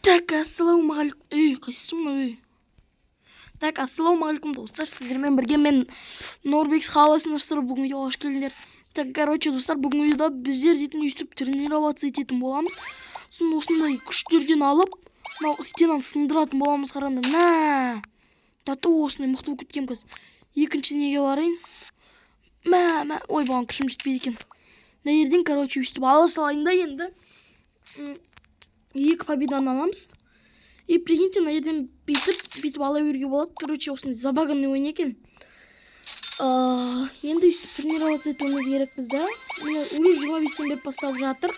Так, ассалаумағалейкум. Қайсысың мынау? Так, ассалаумағалейкум достар, сіздермен бірге мен Норбекс қаласындар. Бүгін видеоға қош келдіңдер. Так, короче, достар, бүгін видеода біздер дейтін өйстіп тренироваться ететін боламыз. Сосын осындай күштерден алып, мынау стенаны сындыратын боламыз. Қараңдар. Таты осындай мықты болып кеткен кез. Екінші неге барайын? Ой, бұған күшім жетпейді екен. Мына жерден, короче, өйстіп ала салайын да енді. Екі победаны аламыз. И прикиньте, на жерден бүйтіп ала беруге болады. Короче, осындай забаганный ойын екен. Енді өйстіп тренироваться етуіміз керек бізді. Міне уже 25-тен беп басталып жатыр.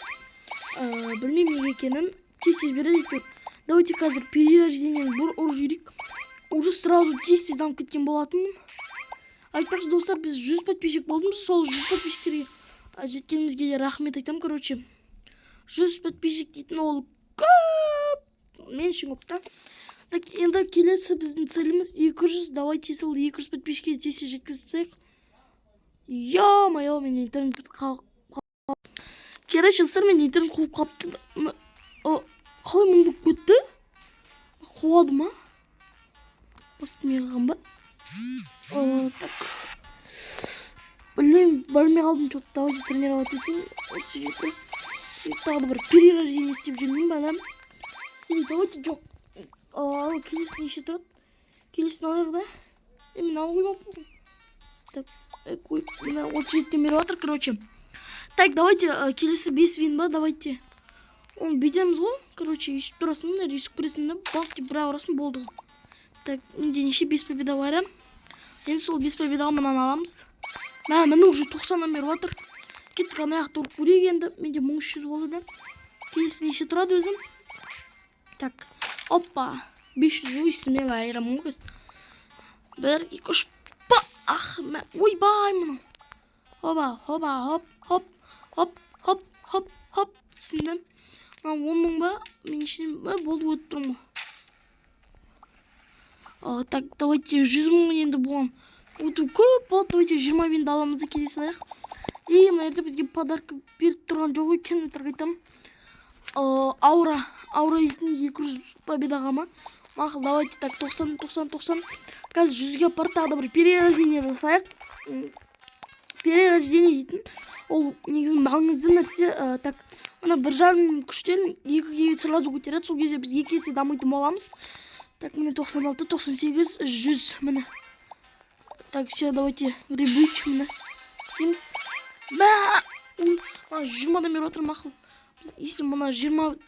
Білмеймін неге екенін. Тез береді екен. Давайте қазір перерождениені бір ұрып жіберейік. Уже сразу тез дамып кеткен болатынмын. Айтпақшы достар, біз 100 подписчик болдымыз. Сол 100 подписчиктерге жеткенімізге де рахмет айтамын. Короче, 100 подписчик дейтін ол көп. Мен үшін көп та. Так, енді келесі біздің целіміз 200. Давайте сол 200 подписчикке тез жеткізіп. Ё-моё, мен интернет Короче, достар, мен интернет қуып қапты. Қалай мың болып кетті? Қуады ма? Бастымай қалған ба? Так. Білмеймін, бармай қалдым что-то. Давайте тренироваться етейін. 37. Тағы бір перерождение істеп жүрмеймін бәлем. Давайте жоқ. Келесін еше тұрады. Келесін алайық да. Мен алып қоймап. Так, мына 37-тен беріп жатыр, короче. Так, давайте келесі 5 вин ба, давайте. Оны бүйдеміз ғой. Короче, есіп тұрасың, риск көресің, бақ деп бірақ ұрасың, болды ғой. Так, менде неше 5 победа бар. Енді сол 5 победаға мұнан аламыз. Мені уже 90-нан беріп жатыр. Кеттік ана аяқты ұрып көрейік енді. Менде 1300 болды. Келесі неше тұрады өзім. Так, опа. 500 ойсымен айырамын ғой. 1, 2, 3. Ойбай мұны. Хоп. Түсіндім. 10 мың ба? Мен ішінен ба? Болды өтіп тұрмын. Так, давайте 100 мың енді болған. Өту көп болды. Давайте 20 винді аламызды келесі аяқ. И мына жерде бізге подарка беріп тұрған жоқ екен. Айтамын. Аура 200 победаға ма? Мақыл, давайте так 90. Қазір 100-ге апарып тағы да бір перерождение жасайық. Перерождение дейтін ол негізін маңызды нәрсе. Так, мына 1,5 күштен 2-ге сразу көтереді. Сол кезде біз 2 есе дамитын боламыз. Так, міне 96, 98, 100. Міне. Так, все, давайте ребуть. Міне. Істейміз. 20-дан беріп отыр мақыл. Біз естім мұна 20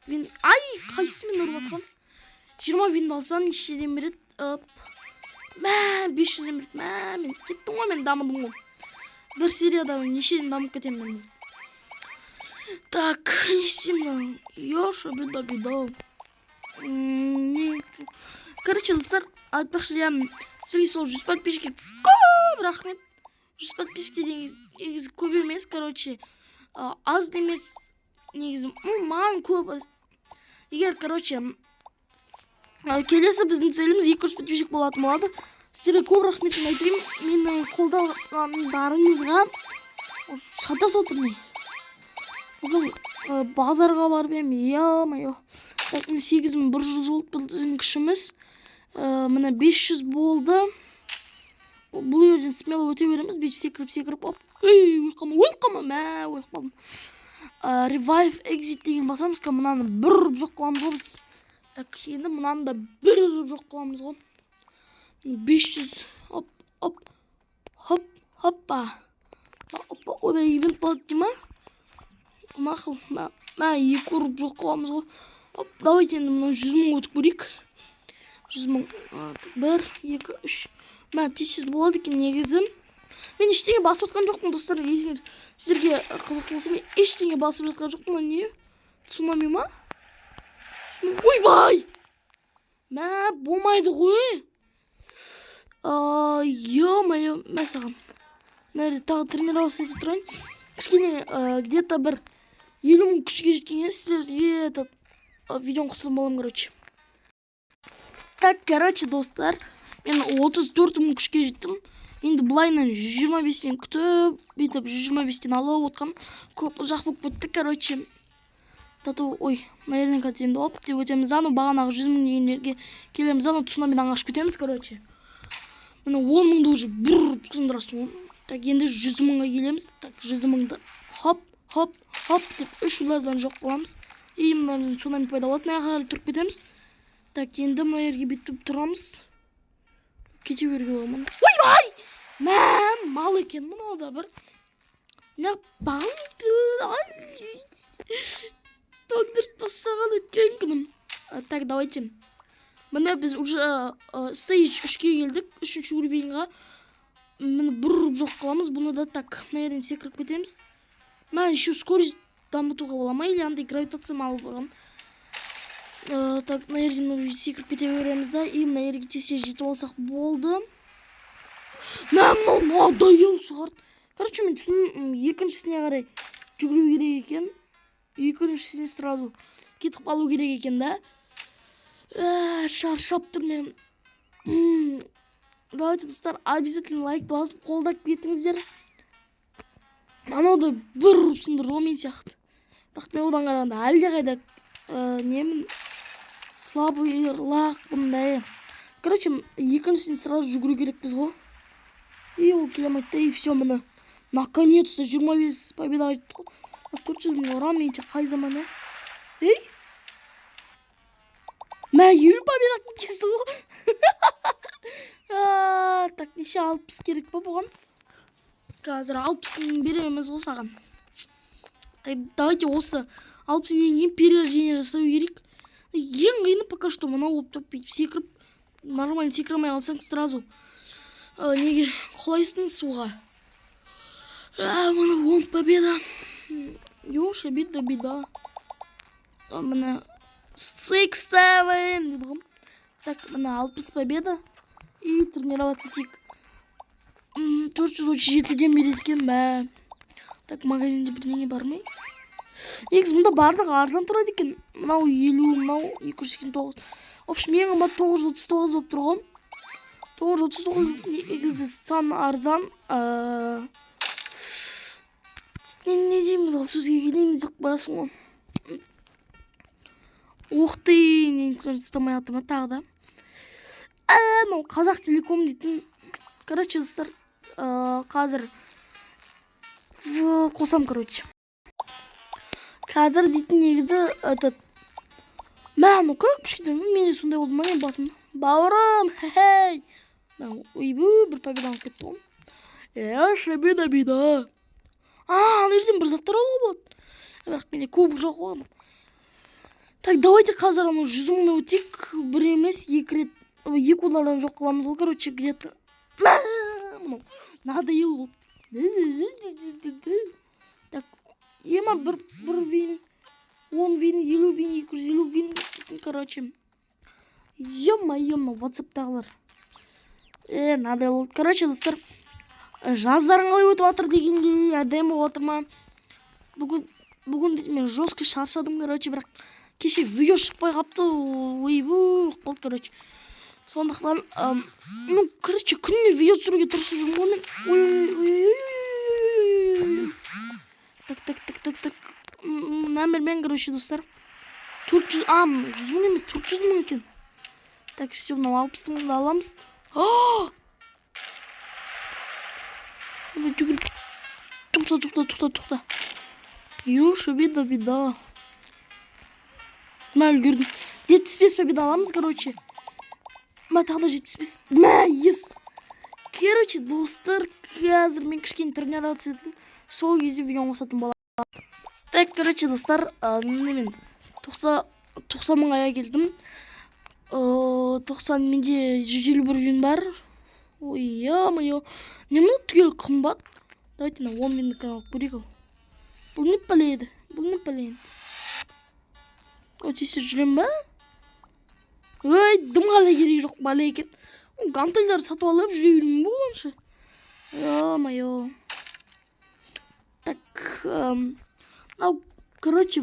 вин. Ай, қайсымен ұрып атқан? 20 винді алсан, нешеден береді? 500-ден береді. Мен кеттім ғой, мен дамыдым ғой. Бір серияда нешеден дамып кетемін мен. Так, несем. Ёша, беда. Короче, достар, айтпақшы, я сізге сол 100 подписчикке көп рахмет. 100 подписчикке негізі көп емес, короче, аз демес негізі, маған көп. Егер, короче, келесі біздің целіміз 200 подписчик болатын болады. Сіздерге көп рахметін айтайын. Менің қолдағандарыңызға шата сатырмай. Бүгін базарға барып ем, ё-моё. Так, 8100 болды біздің күшіміз. Мына 500 болды. Бұл ерден смело өте береміз. Бүйтіп секіріп. Ой қалдым. Revive exit деген басамыз. Мұнаны бір ұрып жоқ қыламыз ғой біз. Так, енді мұнаны да бір ұрып жоқ қыламыз ғой. 500. Хоппа. Ойда ивент болады дей ма? Мақыл. 2 ұрып жоқ қыламыз ғой. Давайте енді мұны 100 мың өтіп көрейік. 100 мың. 1, 2, 3. Тез болады екен негізі. Мен ештеңе басып жатқан жоқпын, достар. Сіздерге қызықты болса, мен ештеңе басып жатқан жоқпын. Не? Цунами ма? Ойбай! Болмайды ғой. Ё-моё, саған. Мәрі тағы тренироваться ете тұрайын. Кішкене где-то бір 50 мың күшке жеткенде сіздерге видеоны қосылым боламын, короче. Так, короче, достар, мен 34 мың күшке жеттім. Енді бұлайынан 125-тен күтіп, бүйтіп 125-тен алып отқан. Көп ұзақ болып кетті, короче. тату ой мына жерден қазір енді оп деп өтеміз анау бағанағы 100 000 деген жерге келеміз анау цунамидан қашып кетеміз короче. Мына 10 000-ды уже бір сындырасың. Так енді 100 000-ға келеміз. Так 100 000-ды хоп хоп хоп деп 3 улардан жоқ қыламыз. И мына цунами пайда болады. Мына қарай тұрып кетеміз. Так енді мына жерге бүйтіп тұрамыз. Кете беруге болмайды. Ойбай! Мә, мал екен мынау да бір. Не баңды. Тоңдырт бастаған өткен күнім. Так, давайте. Мына біз уже стейдж 3-ке келдік. 3-ші уровеньға. Міне бір жоқ қыламыз. Бұны да так, мына жерден секіріп кетеміз. Мә, еще скорость дамытуға бола ма? Или андай гравитация малы болған. Так, мына жерден секіріп кете береміз да. И мына жерге тез жетіп алсақ болды. Мә, мынадай шығарды. Короче, мен түсінім екіншісіне қарай жүгіру керек екен. Екіншісіне сразу кетіп қалу керек екен да. Шаршап тұр мен. Давайте, достар, обязательно лайк басып қолдап кетіңіздер. Анау да бір ұрып сындырды ғой мен сияқты. Бірақ мен одан қарағанда әлдеқайда немін слабый лақ бұндай. Короче, екіншісіне сразу жүгіру керекпіз ғой. И ол келемайды, и все міне. Наконец-то 25 победа айтты ғой. 400 000 ұрам менше қай заман, Ей? Мә, 50 победа кесі ғой. Так, неше 60 керек па бұған? Қазір 60-ын береміз ғой саған. Давайте осы 60-ын ең перерождение жасау керек. Ең қиыны пока что мынау болып тұрып секіріп, нормально секірамай алсаң сразу неге құлайсың суға. Мына 10 победа. Ёша, беда. Мына 6-7 дедім. Так, мына 60 победа. И тренироваться тек 437-ден береді екен, бә. Так, магазинде бірдеңе бар ма? Негізі мұнда барлығы арзан тұрады екен. Мынау 50, мынау 289. В общем, ең қымбат 939 болып тұр ғой. 939 негізі сан арзан. Не дейміз ал сөзге келейміз ақ басың ғой. Оқты, нені ұстамай атыма тағы да. Мынау Қазақ Телеком дейтін. Короче, достар, қазір қосам, короче. Қазір дейтін негізі этот. Мә, ну как пішкеден, менде сондай болды ма мен басым. Бауырым, хей. Ойбу, бір победа алып кетті ғой. Яша, беда. Ана жерден бір заттар алуға болады. Бірақ менде кубок жоқ қойған. Так, давайте қазір 100 000-ны өтек. Бір емес, 2 рет. 2 удардан жоқ қыламыз ғой, короче, где-то. Надоел болды. Так, ема бір вин, 10 вин, 50 вин, 250 вин, короче. Ема, ватсаптағылар. Надоел болды. Короче, достар, жаздарың қалай өтіп атыр дегенге әдемі отыр ма? Бүгін мен жестко шаршадым, короче, бірақ кеше видео шықпай қапты. Ойбу, болды, короче. Сондықтан, короче, күніне видео түсіруге тырысып жүрмін ғой мен. Так. Нөмірмен, короче, достар. 100 000 емес, 400 000 екен. Так, все, мынау 60 000-ды аламыз. Жүгір. Тоқта. Ёша, беда. Мә, үлгердім. 75 победа аламыз, короче. Мә, тағы да 75. Мә, ес. Короче, достар, қазір мен кішкене тренироваться етім. Сол кезде видеоны қосатын бола. Так, короче, достар, мен 90 000-ға келдім. 90 менде 151 вин бар. Ой, ё-моё. Не мынау түгел қымбат. Давайте на 10 винді канал көрейік. Бұл не пәлейді? Өтесі жүрем ба? Ой, дымғалай керек жоқ бәле екен. Гантельдер сатып алып жүре бермеймін болғанша. Ё-моё. Так, короче,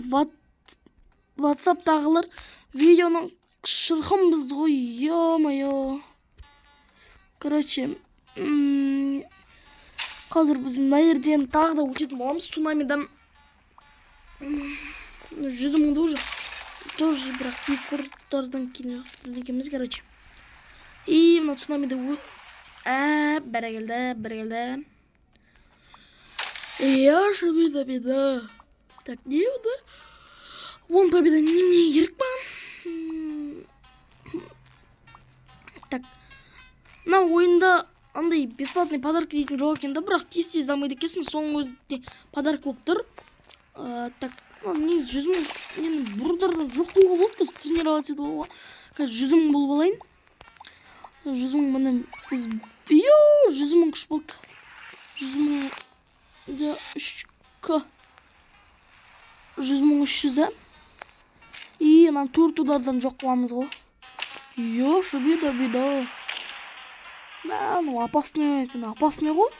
ватсаптағылар видеоның шырқымыз ғой, ё-моё. Короче, қазір біз мына жерден тағы да өтетін боламыз цунамидан. 100 мыңды уже тоже бірақ рекордтардан кейін екенбіз, короче. И мына цунамиде бәрекелді. Я шабида. Так, не да? Вон победа не керек па? Так. Мына ойында андай бесплатный подарка дейтін жоқ екен да, бірақ тез дамайды екенсің, соның өзінде подарка болып тұр. Так, негізі 100 мың мен бұрындардан жоқ болуға болды, тренироваться етіп алуға. Қазір 100 мың болып алайын. 100 мың міне біз 100 мың күш болды. 100 мың да 3К. 100 мың 300 да. И ана 4 удардан жоқ қыламыз ғой. Бида. Ну, опасный ғой.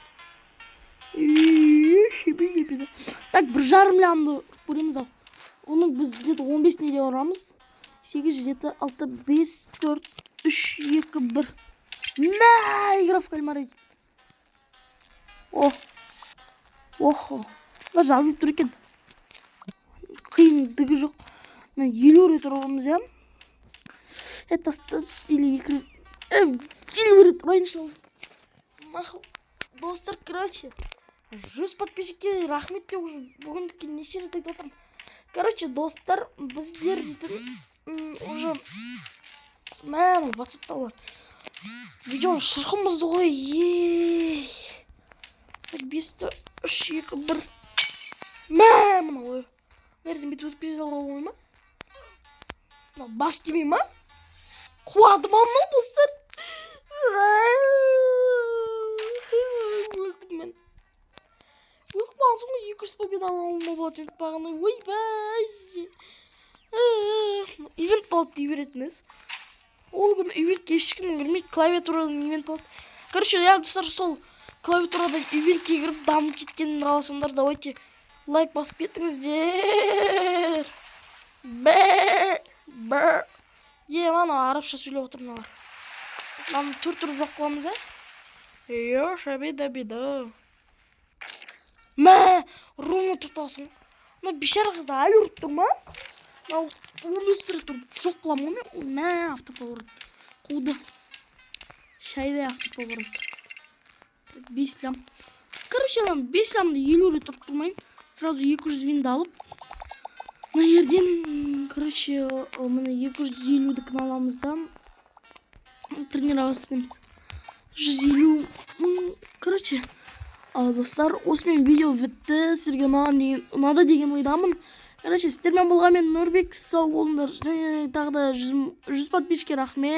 Бида. Так, 1,5 миллионды көреміз ал. Оның біз где-то 15 неде орамыз. 8, 7, 6, 5, 4, 3, 2, 1. На, игра в кальмара. Охо. Бұлар жазылып тұр екен. Қиындығы жоқ. 50 рет ұрғымыз, я? Это или 50 рет ұрайыншы. Мақыл. Достар, короче. 100 подписчикке рахмет те уже бүгіндікке неше рет айтып отырмын. Короче, достар, біздер дейтін уже мән WhatsApp'та олар. Видео шырқымыз ғой. Так, 5, 3, 2, 1. Мына ой. Нерден бет өтіп кете салуға болмай ма? Бас демей ма? Қуадым анау, достар. Өлдім мен. Өліп қалсың ғой, 200 победа алуыма болады енді бағаны. Ойбай. Ивент болады дей беретініз. Ол күн ивентке ешкім кірмейді, клавиатурадан ивент болады. Короче, я достар сол клавиатурадан ивентке кіріп дамып кеткенін қаласаңдар, давайте лайк басып кетіңіздер. Мана арабша сөйлеп отыр мыналар. Мана 4 тұрып жоқ қыламыз, шабида. Ровно тоқталсың. Мына бешара қыз әлі ұрып тұр ма? 15 рет тұрып жоқ қыламын ғой. Автоповорот. Қуды. Шайдай автоповорот. 5 лям. Короче, 5 лямды 50 рет ұрып тұрмайын. Сразу 200 винді алып. Мына жерден, короче, мына 250-ді кыналамыз да. Тренироваться етеміз. 150 мың. Короче, достар, осымен видео бітті. Сіздерге ұнады деген ойдамын. Короче, сіздермен болған мен Нұрбек, сау болыңдар. Және тағы да 100 подписчикке рахмет.